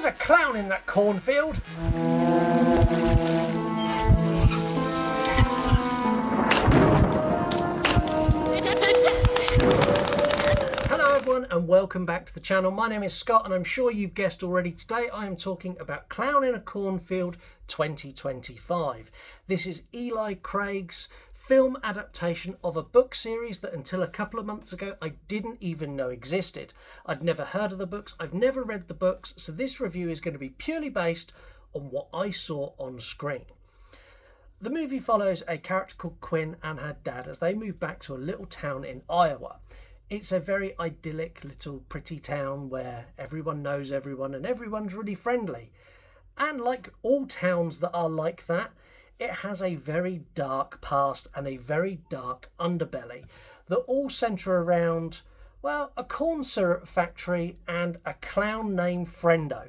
There's a clown in that cornfield. Hello everyone and welcome back to the channel. My name is Scott and I'm sure you've guessed already, today I am talking about Clown in a Cornfield 2025. This is Eli Craig's film adaptation of a book series that until a couple of months ago I didn't even know existed. I'd never heard of the books, I've never read the books, so this review is going to be purely based on what I saw on screen. The movie follows a character called Quinn and her dad as they move back to a little town in Iowa. It's a very idyllic little pretty town where everyone knows everyone and everyone's really friendly. And like all towns that are like that, it has a very dark past and a very dark underbelly that all centre around, well, a corn syrup factory and a clown named Frendo.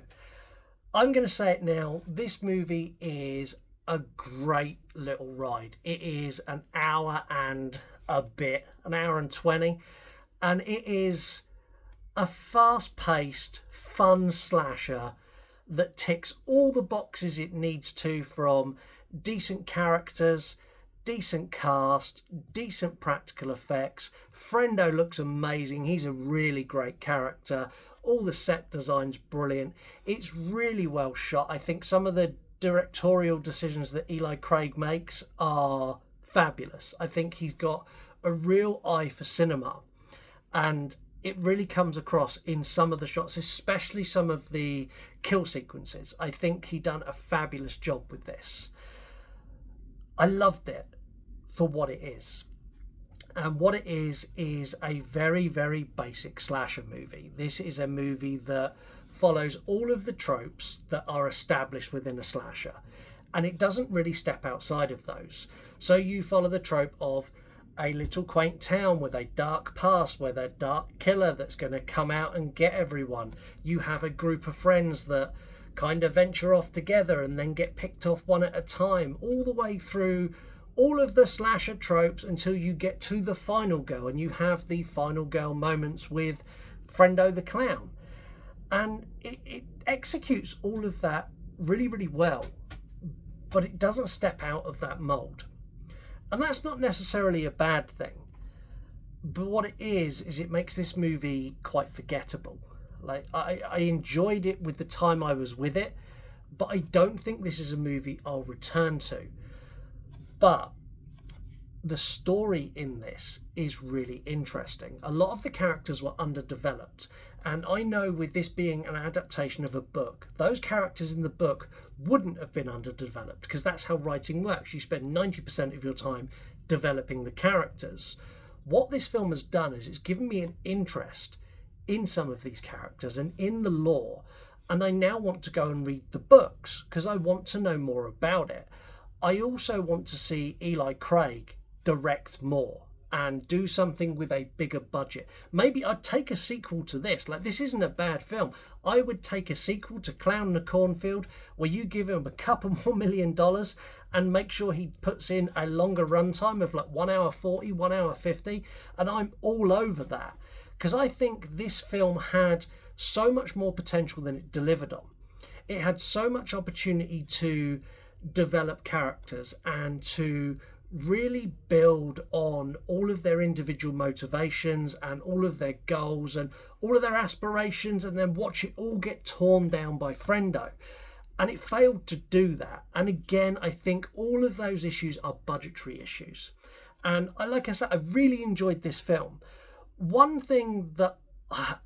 I'm going to say it now, this movie is a great little ride. It is an hour and a bit, an hour and 20, and it is a fast-paced, fun slasher that ticks all the boxes it needs to, from decent characters, decent cast, decent practical effects. Frendo looks amazing. He's a really great character. All the set design's brilliant. It's really well shot. I think some of the directorial decisions that Eli Craig makes are fabulous. I think he's got a real eye for cinema, and it really comes across in some of the shots, especially some of the kill sequences. I think he done a fabulous job with this. I loved it for what it is. And what it is a very, very basic slasher movie. This is a movie that follows all of the tropes that are established within a slasher. And it doesn't really step outside of those. So you follow the trope of a little quaint town with a dark past, with a dark killer that's going to come out and get everyone. You have a group of friends that kind of venture off together and then get picked off one at a time, all the way through all of the slasher tropes until you get to the final girl, and you have the final girl moments with Frendo the clown. And it executes all of that really, really well, but it doesn't step out of that mold. And that's not necessarily a bad thing, but what it is it makes this movie quite forgettable. Like, I enjoyed it with the time I was with it, but I don't think this is a movie I'll return to. But the story in this is really interesting. A lot of the characters were underdeveloped, and I know with this being an adaptation of a book, those characters in the book wouldn't have been underdeveloped, because that's how writing works. You spend 90% of your time developing the characters. What this film has done is it's given me an interest in some of these characters and in the lore, and I now want to go and read the books because I want to know more about it. I also want to see Eli Craig direct more and do something with a bigger budget. Maybe I'd take a sequel to this. Like, this isn't a bad film. I would take a sequel to Clown in the Cornfield where you give him a couple more $1 million and make sure he puts in a longer runtime of like 1 hour 40, 1 hour 50, and I'm all over that. Because I think this film had so much more potential than it delivered on. It had so much opportunity to develop characters and to really build on all of their individual motivations and all of their goals and all of their aspirations, and then watch it all get torn down by Frendo. And it failed to do that. And again, I think all of those issues are budgetary issues. And like I said, I really enjoyed this film. One thing that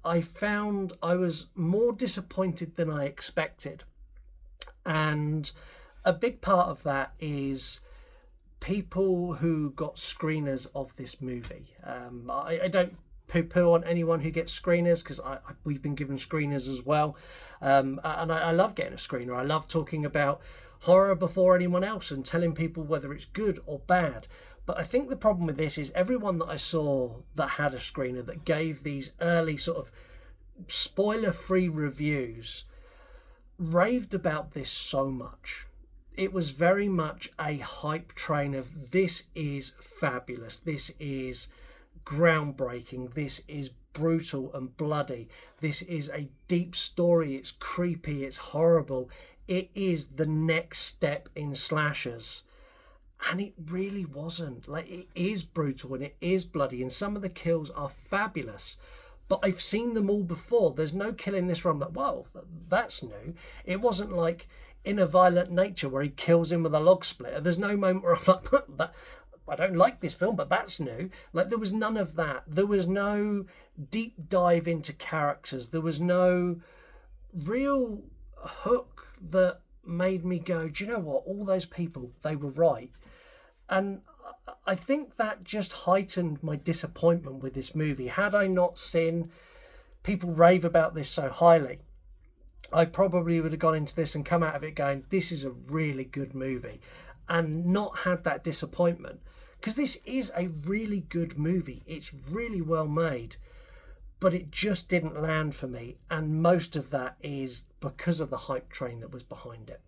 I found, I was more disappointed than I expected, and a big part of that is people who got screeners of this movie. I don't poo-poo on anyone who gets screeners, because we've been given screeners as well, and I love getting a screener. I love talking about horror before anyone else and telling people whether it's good or bad. But I think the problem with this is everyone that I saw that had a screener that gave these early sort of spoiler-free reviews raved about this so much. It was very much a hype train of, this is fabulous, this is groundbreaking, this is brutal and bloody. This is a deep story. It's creepy. It's horrible. It is the next step in slashers. And it really wasn't. Like, it is brutal and it is bloody, and some of the kills are fabulous. But I've seen them all before. There's no kill in this where I'm like, whoa, that's new. It wasn't like In a Violent Nature where he kills him with a log splitter. There's no moment where I'm like, I don't like this film, but that's new. Like, there was none of that. There was no deep dive into characters. There was no real hook that made me go, do you know what? All those people, they were right. And I think that just heightened my disappointment with this movie. Had I not seen people rave about this so highly, I probably would have gone into this and come out of it going, this is a really good movie, and not had that disappointment. Because this is a really good movie. It's really well made, but it just didn't land for me. And most of that is because of the hype train that was behind it.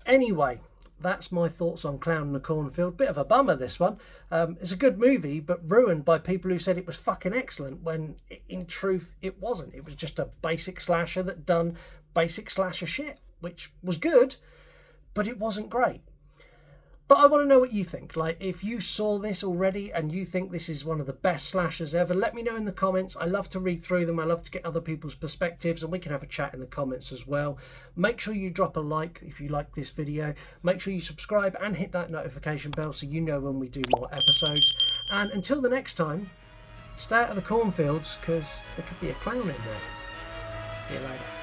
Anyway, that's my thoughts on Clown in the Cornfield. Bit of a bummer, this one. It's a good movie, but ruined by people who said it was fucking excellent, when in truth it wasn't. It was just a basic slasher that done basic slasher shit, which was good, but it wasn't great. But I want to know what you think. Like, if you saw this already and you think this is one of the best slashers ever, let me know in the comments. I love to read through them. I love to get other people's perspectives, and we can have a chat in the comments as well. Make sure you drop a like if you like this video. Make sure you subscribe and hit that notification bell so you know when we do more episodes. And until the next time, stay out of the cornfields, because there could be a clown in there. See you later.